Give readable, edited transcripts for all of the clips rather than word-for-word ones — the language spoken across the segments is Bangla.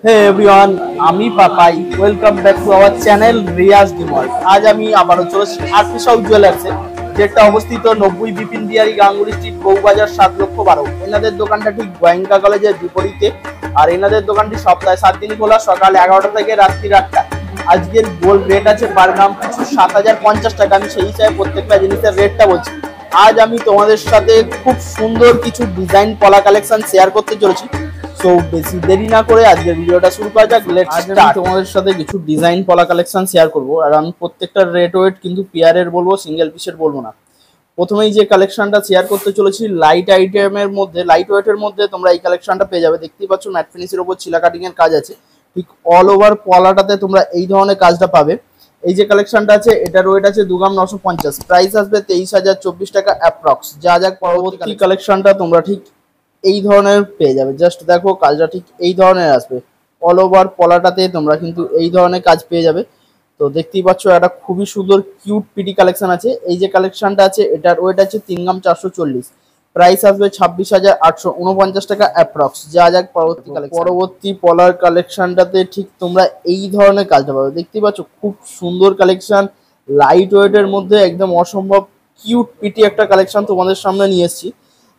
হে এভরিওয়ান, আমি Papai. Welcome back to our channel Riaz ডিমল। আজ আমি আবারও চলেছি আর্টিসাউ জুয়েলার্সে, যেটা অবস্থিত 90 বিপিন বিহারী গাঙ্গুলি স্ট্রিট, বউবাজার, 7,12,000। এনাদের দোকানটা ঠিক গোয়েঙ্কা কলেজের বিপরীতে, আর এনাদের দোকানটি সপ্তাহে 7 দিনই খোলা, সকাল 11টা থেকে রাত্রি 8টা। আজকের গোল্ড রেট আছে পার গ্রাম কিছু 7,050 টাকা। আমি সেই হিসাবে প্রত্যেকটা জিনিসের রেটটা বলছি। আজ আমি তোমাদের সাথে খুব সুন্দর কিছু ডিজাইন পলা কালেকশন শেয়ার করতে চলেছি। সো বেশি দেরি না করে আজকের ভিডিওটা শুরু করা যাক। আজ আমি তোমাদের সাথে কিছু ডিজাইন পলা কালেকশন শেয়ার করব, আর আমি প্রত্যেকটার রেট ওয়েট কিন্তু পেয়ারের বলবো, সিঙ্গেল পিসের বলবো না। প্রথমেই যে কালেকশনটা শেয়ার করতে চলেছি, লাইট আইটেমের মধ্যে, লাইট ওয়েটের মধ্যে তোমরা এই কালেকশনটা পেয়ে যাবে। দেখতেই পাচ্ছ ম্যাট ফিনিশের উপর চিলা কাটিং এর কাজ আছে। ঠিক অল ওভার পলাটাতে তোমরা এই ধরনের কাজটা পাবে। এই যে কালেকশনটা আছে, এটার ওয়েট আছে 2 গ্রাম 950, প্রাইস আসবে 23,024 টাকা অ্যাপ্রক্স। যা যাক পরবর্তী কালেকশনটা তোমরা ঠিক এই ধরনের পেয়ে যাবে। জাস্ট দেখো কাজটা ঠিক এই ধরনের আসবে। অল ওভার পলাটাতে তোমরা কিন্তু এই ধরনের কাজ পেয়ে যাবে। তো দেখতেই পাচ্ছ একটা খুবই সুন্দর কিউট পিটি কালেকশন আছে। এই যে কালেকশনটা আছে, এটার ওয়েট আছে 3 গ্রাম 440, প্রাইস আসবে 26,849 টাকা অ্যাপ্রক্স। যা যাক পরবর্তী পলার কালেকশনটাতে ঠিক তোমরা এই ধরনের কাজটা পাবে। দেখতেই পাচ্ছ খুব সুন্দর কালেকশন, লাইট ওয়েটের মধ্যে একদম অসম্ভব কিউট পিটি একটা কালেকশন তোমাদের সামনে নিয়ে এসেছি।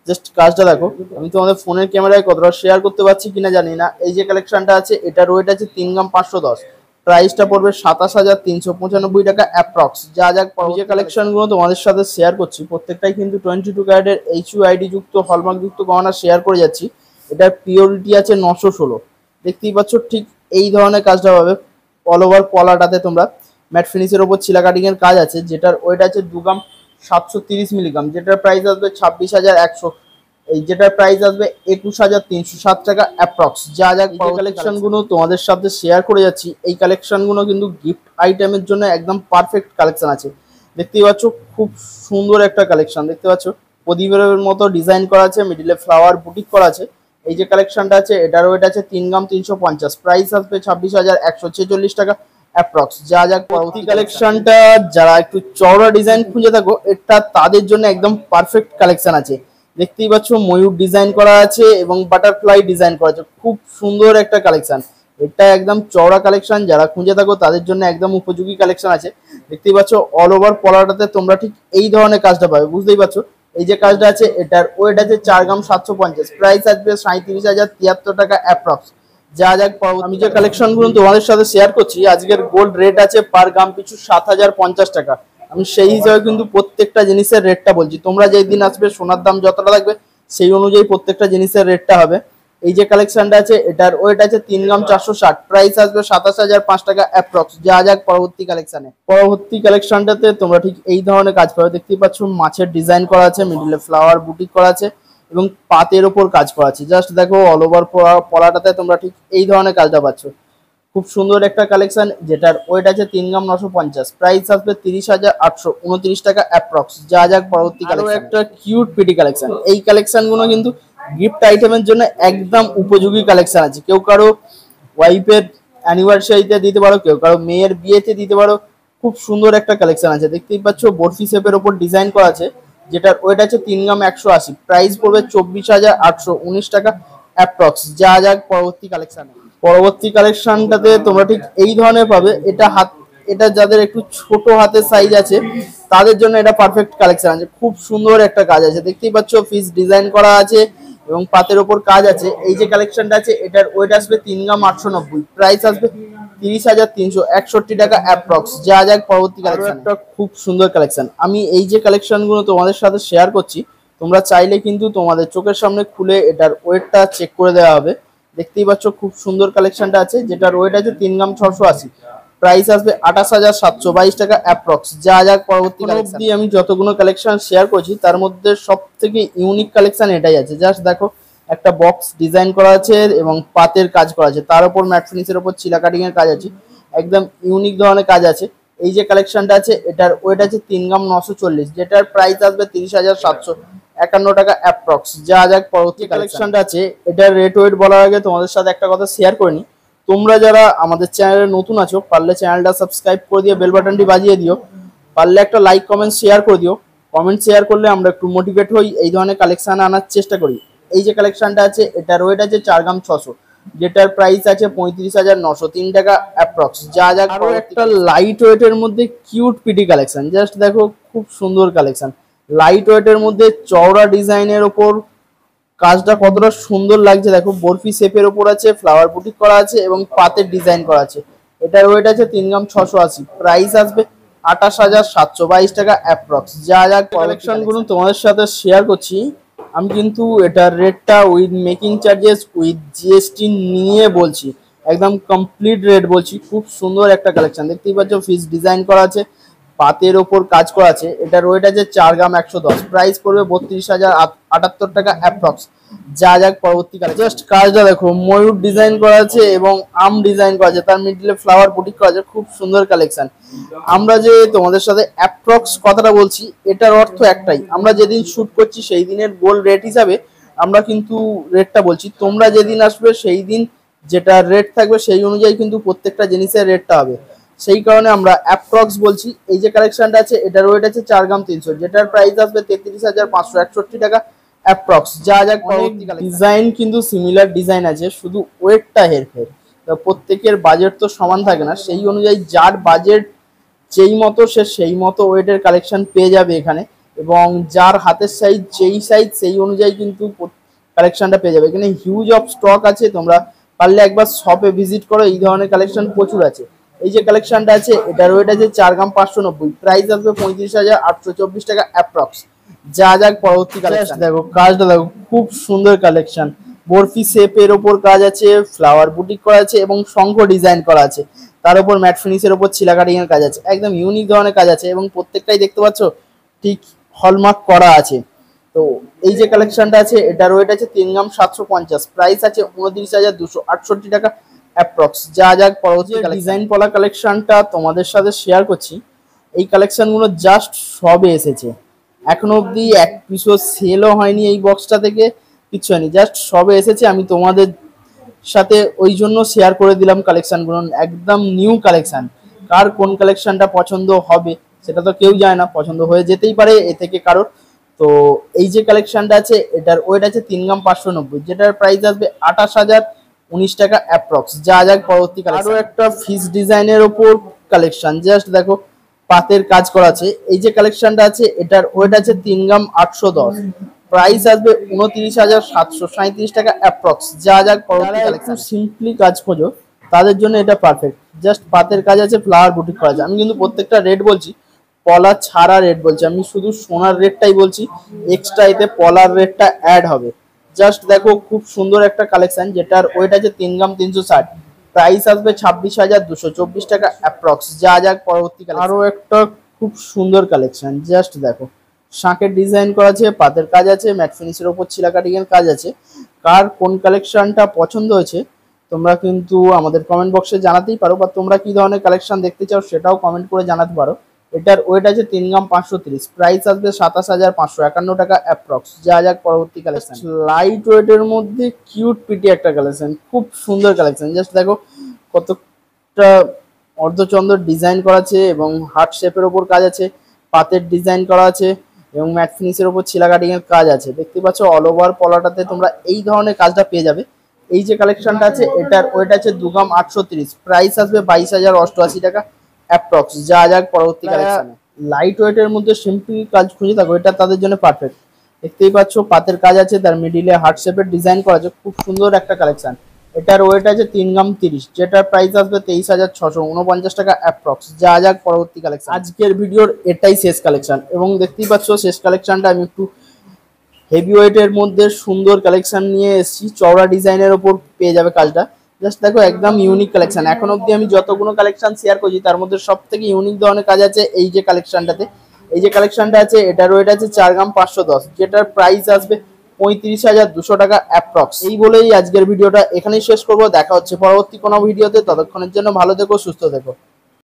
জাস্ট কাজটা দেখো। আমি তোমাদের ফোনের ক্যামেরায় কতটা শেয়ার করতে পারছি কিনা জানি না। এই যে কালেকশনটা আছে, এটার ওয়েট আছে 3 গ্রাম 510, প্রাইসটা পড়বে 27,395 টাকা অ্যাপ্রক্স। যা যাক যে কালেকশনগুলো তোমাদের সাথে শেয়ার করছি, প্রত্যেকটাই কিন্তু 22 ক্যারেটের HUID যুক্ত হলমার্ক যুক্ত গহনা শেয়ার করে যাচ্ছি। এটার পিওরিটি আছে 916। দেখতেই পাচ্ছ ঠিক এই ধরনের কাজটা পাবে। অল ওভার পলাটাতে তোমরা ম্যাট ফিনিশের ওপর চিলা কাটিং এর কাজ আছে, যেটার ওয়েট আছে 2 গ্রাম 730 মিলিগ্রাম, যেটার প্রাইস আসবে 26,100। এই যেটার প্রাইস আসবে 21,307 টাকা অ্যাপ্রক্স। যা যাক কালেকশন গুলো তোমাদের সাথে শেয়ার করে যাচ্ছি। এই কালেকশন গুলো কিন্তু গিফট আইটেমের জন্য একদম পারফেক্ট কালেকশন আছে। দেখতেই পাচ্ছ খুব সুন্দর একটা কালেকশন। দেখতে পাচ্ছ প্রদীপের মতো ডিজাইন করা আছে, মিডিলে ফ্লাওয়ার বুটিক করা আছে। এই যে কালেকশনটা আছে, এটার ওয়েট আছে 3 গ্রাম 350, প্রাইস আসবে 26,146 টাকা অ্যাপ্রক্স। যা যাক পরবর্তী কালেকশনটা, যারা একটু চওড়া ডিজাইন খুঁজে থাকো, এটা তাদের জন্য একদম পারফেক্ট কালেকশন আছে। দেখতেই পাচ্ছ ময়ূর ডিজাইন করা আছে এবং বাটারফ্লাই ডিজাইন করা আছে। খুব সুন্দর একটা কালেকশন। এটা একদম চওড়া কালেকশন, যারা খুঁজে থাকো তাদের জন্য একদম উপযোগী কালেকশন আছে। দেখতেই পাচ্ছ অল ওভার পলাটাতে তোমরা ঠিক এই ধরনের কাজটা পাবে। বুঝতেই পারছো এই যে কাজটা আছে, এটার ওয়েট আছে 4 গ্রাম 750, প্রাইস আসবে 37,073 টাকা অ্যাপ্রক্স। যা যাক আমি যে কালেকশন গুলো তোমাদের সাথে শেয়ার করছি, আজকের গোল্ড রেট আছে পার গ্রাম পিছু 7,050 টাকা। আমি সেই হিসাবে কিন্তু প্রত্যেকটা জিনিসের রেটটা বলছি। তোমরা যেই দিন আসবে সোনার দাম যতটা থাকবে সেই অনুযায়ী প্রত্যেকটা জিনিসের রেটটা হবে। এই যে কালেকশনটা আছে, এটার ওয়েট আছে 3 গ্রাম 460, প্রাইস আসবে 27,005 টাকা অ্যাপ্রক্স। যা যাক পরবর্তী কালেকশনে। পরবর্তী কালেকশনটাতে তোমরা ঠিক এই ধরনের কাজ পাবে। দেখতেই পাচ্ছ মাছের ডিজাইন করা আছে, মিডিলে ফ্লাওয়ার বুটিক করা আছে এবং পাতের ওপর কাজ করা আছে। জাস্ট দেখো অল ওভার পলাটাতে তোমরা ঠিক এই ধরনের কাজটা পাচ্ছ। খুব সুন্দর একটা কালেকশন, যেটার ওয়েট আছে 3 গ্রাম 950, প্রাইস আসবে 30,829 টাকা অ্যাপ্রক্স। যা যাক পরবর্তী একটা কিউট পিটি কালেকশন। এই কালেকশন গুলো কিন্তু গিফট আইটেমের জন্য একদম উপযোগী কালেকশন আছে। কেউ কারো ওয়াইফের অ্যানিভার্সারিতে দিতে পারো, কেউ কারো মেয়ের বিয়েতে দিতে পারো। খুব সুন্দর একটা কালেকশন আছে। দেখতেই পাচ্ছ বরফি শেপের ওপর ডিজাইন করা আছে, যেটার ওয়েট আছে 3 গ্রাম 180, প্রাইস পড়বে 24,819 টাকা অ্যাপ্রক্স। যা যাক পরবর্তী কালেকশন। পরবর্তী কালেকশনটাতে তোমরা ঠিক এই ধরনের পাবে। এটা যাদের একটু ছোট হাতের সাইজ আছে তাদের জন্য এটা পারফেক্ট কালেকশন আছে। খুব সুন্দর একটা কাজ আছে। দেখতেই পাচ্ছ ফিস ডিজাইন করা আছে এবং পাতের ওপর কাজ আছে। এই যে কালেকশনটা আছে, এটার ওয়েট আসবে 3 গ্রাম 890, প্রাইস আসবে 30,361 টাকা অ্যাপ্রক্স। যা যাক পরবর্তী কালেকশন। একটা খুব সুন্দর কালেকশন। আমি এই যে কালেকশনগুলো তোমাদের সাথে শেয়ার করছি, তোমরা চাইলে কিন্তু তোমাদের চোখের সামনে খুলে এটার ওয়েটটা চেক করে দেওয়া হবে। দেখতেই পাচ্ছ খুব সুন্দর কালেকশনটা আছে, যেটার ওয়েট আছে 3 গ্রাম 680, প্রাইস আসবে 28,722 টাকা অ্যাপ্রক্স। যা যাক পরবর্তী কালেকশন। আমি যতগুলো কালেকশন শেয়ার করছি তার মধ্যে সব থেকে ইউনিক কালেকশন এটাই আছে। জাস্ট দেখো একটা বক্স ডিজাইন করা আছে এবং পাতের কাজ করা আছে, তার উপর ম্যাট ফিনিশের উপর চিলা কাটিং এর কাজ আছে। একদম ইউনিক ধরনের কাজ আছে। এই যে কালেকশনটা আছে, এটার ওয়েট আছে 3 গ্রাম 940, যেটার প্রাইস আসবে 30,751 টাকা অ্যাপ্রক্স। যা যাক পরবর্তী কালেকশনটা আছে, এটার রেট ওয়েট বলার আগে তোমাদের সাথে একটা কথা শেয়ার করে নি। তোমরা যারা আমাদের চ্যানেলে নতুন আছো, পারলে চ্যানেলটা সাবস্ক্রাইব করে দিও, বেল বাটনটি বাজিয়ে দিও। পারলে একটা লাইক কমেন্ট শেয়ার করে দিও। কমেন্ট শেয়ার করলে আমরা একটু মোটিভেট হই, এই ধরনের কালেকশন আনার চেষ্টা করি। এই যে কালেকশনটা আছে, এটার ওয়েট আছে 4 গ্রাম 600, যেটার প্রাইস আছে 35,903 টাকা অ্যাপ্রক্স। যা যা আরো একটা লাইট ওয়েটের মধ্যে কিউট পিটি কালেকশন, জাস্ট দেখো খুব সুন্দর কালেকশন। লাইট ওয়েটের মধ্যে চওড়া ডিজাইনের ওপর কাজটা কতটা সুন্দর লাগছে দেখো, বরফি শেপের ওপর আছে, ফ্লাওয়ার বুটিক করা আছে এবং পাতের ডিজাইন করা আছে। এটার ওয়েট আছে 3 গ্রাম 680, প্রাইস আসবে 28,722 টাকা অ্যাপ্রক্স। যা যা কালেকশন গুলো তোমাদের সাথে শেয়ার করছি, আমি কিন্তু এটার রেটটা with making charges with GST নিয়ে বলছি, একদম কমপ্লিট রেট বলছি। খুব সুন্দর একটা কালেকশন, দেখতেই পাচ্ছ ফিস ডিজাইন করা আছে, পাতের ওপর কাজ করা আছে। এটার ওয়েট আছে 4 গ্রাম 110, প্রাইস পড়বে 32,078 টাকা অ্যাপ্রক্স। যা যাক পরবর্তী কালেকশন, জাস্ট কাজটা দেখো, ময়ূর ডিজাইন করা আছে এবং আম ডিজাইন করা আছে, তার মিডলে ফ্লাওয়ার বুটিক করা আছে, খুব সুন্দর কালেকশন। আমরা যে তোমাদের সাথে অ্যাপ্রক্স কথাটা বলছি, এটার অর্থ একটাই, আমরা যেদিন শুট করছি সেই দিনের গোল্ড রেট হিসাবে আমরা কিন্তু রেটটা বলছি। তোমরা যেদিন আসবে সেই দিন যেটা রেট থাকবে সেই অনুযায়ী কিন্তু প্রত্যেকটা জিনিসের রেটটা হবে, সেই কারণে আমরা অ্যাপ্রক্স বলছি। এই যে কালেকশনটা আছে এটার ওয়েট আছে 4 গ্রাম 300, যেটার প্রাইস আসবে 33,561 টাকা অ্যাপ্রক্স। যা যা ডিজাইন কিন্তু সিমিলার ডিজাইন আছে, শুধু ওয়েটটা হেরফের। প্রত্যেকের বাজেট তো সমান থাকে না, সেই অনুযায়ী যার বাজেট যেই মতো সে সেই মতো ওয়েটের কালেকশন পেয়ে যাবে এখানে, এবং যার হাতের সাইজ যেই সাইজ সেই অনুযায়ী কিন্তু কালেকশনটা পেয়ে যাবে। এখানে হিউজ অফ স্টক আছে, তোমরা পারলে একবার শপে ভিজিট করো, এই ধরনের কালেকশন প্রচুর আছে। এই যে কালেকশনটা আছে এটার ওয়েট আছে 4 গ্রাম 590, প্রাইস আসবে 35,824 টাকা অ্যাপ্রক্স। যা যাক পরবর্তী কালেকশন দেখো, কাজটা দেখো খুব সুন্দর কালেকশন, বরফি শেপের ওপর কাজ আছে, ফ্লাওয়ার বুটিক করা আছে এবং শঙ্খ ডিজাইন করা আছে, তার উপর ম্যাট ফিনিশের ওপর ছিলা কাটিং এর কাজ আছে, একদম ইউনিক ধরনের কাজ আছে এবং প্রত্যেকটাই দেখতে পাচ্ছ ঠিক হলমার্ক করা আছে। তো এই যে কালেকশনটা আছে এটার ওয়েট আছে 3 গ্রাম 750, প্রাইস আছে 29,268 টাকা অ্যাপ্রক্স। যা যাক পরবর্তী ডিজাইন পলা কালেকশনটা তোমাদের সাথে শেয়ার করছি, এই কালেকশনগুলো জাস্ট সবে এসেছে, এখনো অবধি এক পিসও সেলও হয়নি, এই বক্সটা থেকে কিছু হয়নি, জাস্ট সবে এসেছে। আমি তোমাদের সাথে ওই জন্য শেয়ার করে দিলাম কালেকশনগুলো, একদম নিউ কালেকশন। কার কোন কালেকশনটা পছন্দ হবে সেটা তো কেউ জানে না, পছন্দ হয়ে যেতেই পারে এ থেকে কারোর। তো এই যে কালেকশনটা আছে এটার ওয়েট আছে 3 গ্রাম 590, যেটার প্রাইস আসবে 28,019 টাকা অ্যাপ্রক্স। যা যাক পরবর্তী আরো একটা ফিস ডিজাইনের ওপর কালেকশন, জাস্ট দেখো পাতের কাজ করা আছে। এই যে কালেকশনটা আছে এটার ওয়েট আছে 3 গ্রাম 810, প্রাইস আসবে 29,737 টাকা অ্যাপ্রক্স। যা যাক পরবর্তী কালেকশন, সিম্পলি কাজ খোঁজো তাদের জন্য এটা পারফেক্ট, জাস্ট পাতের কাজ আছে, ফ্লাওয়ার বুটিক করা আছে। আমি কিন্তু প্রত্যেকটা রেট বলছি, পলা ছাড়া রেট বলছি, আমি শুধু সোনার রেটটাই বলছি, এক্সট্রা এতে পলার রেটটা অ্যাড হবে। জাস্ট দেখো খুব সুন্দর একটা কালেকশন, যেটার ওয়েট আছে 3 গ্রাম 360, প্রাইস আসবে 26,224 টাকা অ্যাপ্রক্স। যা যাক পরবর্তী আরো একটা খুব সুন্দর কালেকশন, জাস্ট দেখো শাঁখের ডিজাইন করা আছে, পাতের কাজ আছে, ম্যাট ফিনিশের ওপর ছিলা কাটিং এর কাজ আছে। কার কোন কালেকশনটা পছন্দ হয়েছে তোমরা কিন্তু আমাদের কমেন্ট বক্সে জানাতেই পারো, বা তোমরা কি ধরনের কালেকশন দেখতে চাও সেটাও কমেন্ট করে জানাতে পারো। এটার ওয়েট আছে 3 গ্রাম 530, প্রাইস আসবে 27,551 টাকা অ্যাপ্রক্স। যা যাক পরবর্তী কালেকশন, লাইট ওয়েটের মধ্যে কিউট পিটি একটা কালেকশন, খুব সুন্দর কালেকশন। জাস্ট দেখো কতটা অর্ধচন্দ্র ডিজাইন করা আছে এবং হার্ট শেপের ওপর কাজ আছে, পাতের ডিজাইন করা আছে এবং ম্যাট ফিনিশের ওপর ছিলা কাটিং এর কাজ আছে। দেখতে পাচ্ছ অল ওভার পলাটাতে তোমরা এই ধরনের কাজটা পেয়ে যাবে। এই যে কালেকশনটা আছে এটার ওয়েট আছে 2 গ্রাম 830, প্রাইস আসবে 22,088 টাকা অ্যাপ্রক্স। যা যাক পরবর্তী কালেকশনে, লাইট ওয়েটের মধ্যে সিম্পল কাজ খুঁজে থাকো, এটা তাদের জন্য পারফেক্ট। দেখতেই পাচ্ছ পাতের কাজ আছে, তার মিডিলে হার্ট শেপের ডিজাইন করা আছে, খুব সুন্দর একটা কালেকশন। এটার ওয়েট আছে 3 গ্রাম 30, যেটার প্রাইস আসবে 23,649 টাকা অ্যাপ্রক্স। যা যাক পরবর্তী কালেকশন, আজকের ভিডিওর এটাই শেষ কালেকশন, এবং দেখতেই পাচ্ছ শেষ কালেকশনটা আমি একটু হেভি ওয়েটের মধ্যে সুন্দর কালেকশন নিয়ে এসেছি, চওড়া ডিজাইনের ওপর পেয়ে যাবে কাজটা। জাস্ট দেখো একদম ইউনিক কালেকশন, এখন অবধি আমি যতগুলো কালেকশন শেয়ার করছি তার মধ্যে সব থেকে ইউনিক ধরনের কাজ আছে এই যে কালেকশনটাতে। এই যে কালেকশনটা আছে এটার ওয়েট আছে 4 গ্রাম 510, যেটার প্রাইস আসবে 35,200 টাকা অ্যাপ্রক্স। এই বলেই আজকের ভিডিওটা এখানেই শেষ করবো, দেখা হচ্ছে পরবর্তী কোনো ভিডিওতে, ততক্ষণের জন্য ভালো থেকো, সুস্থ থেকো।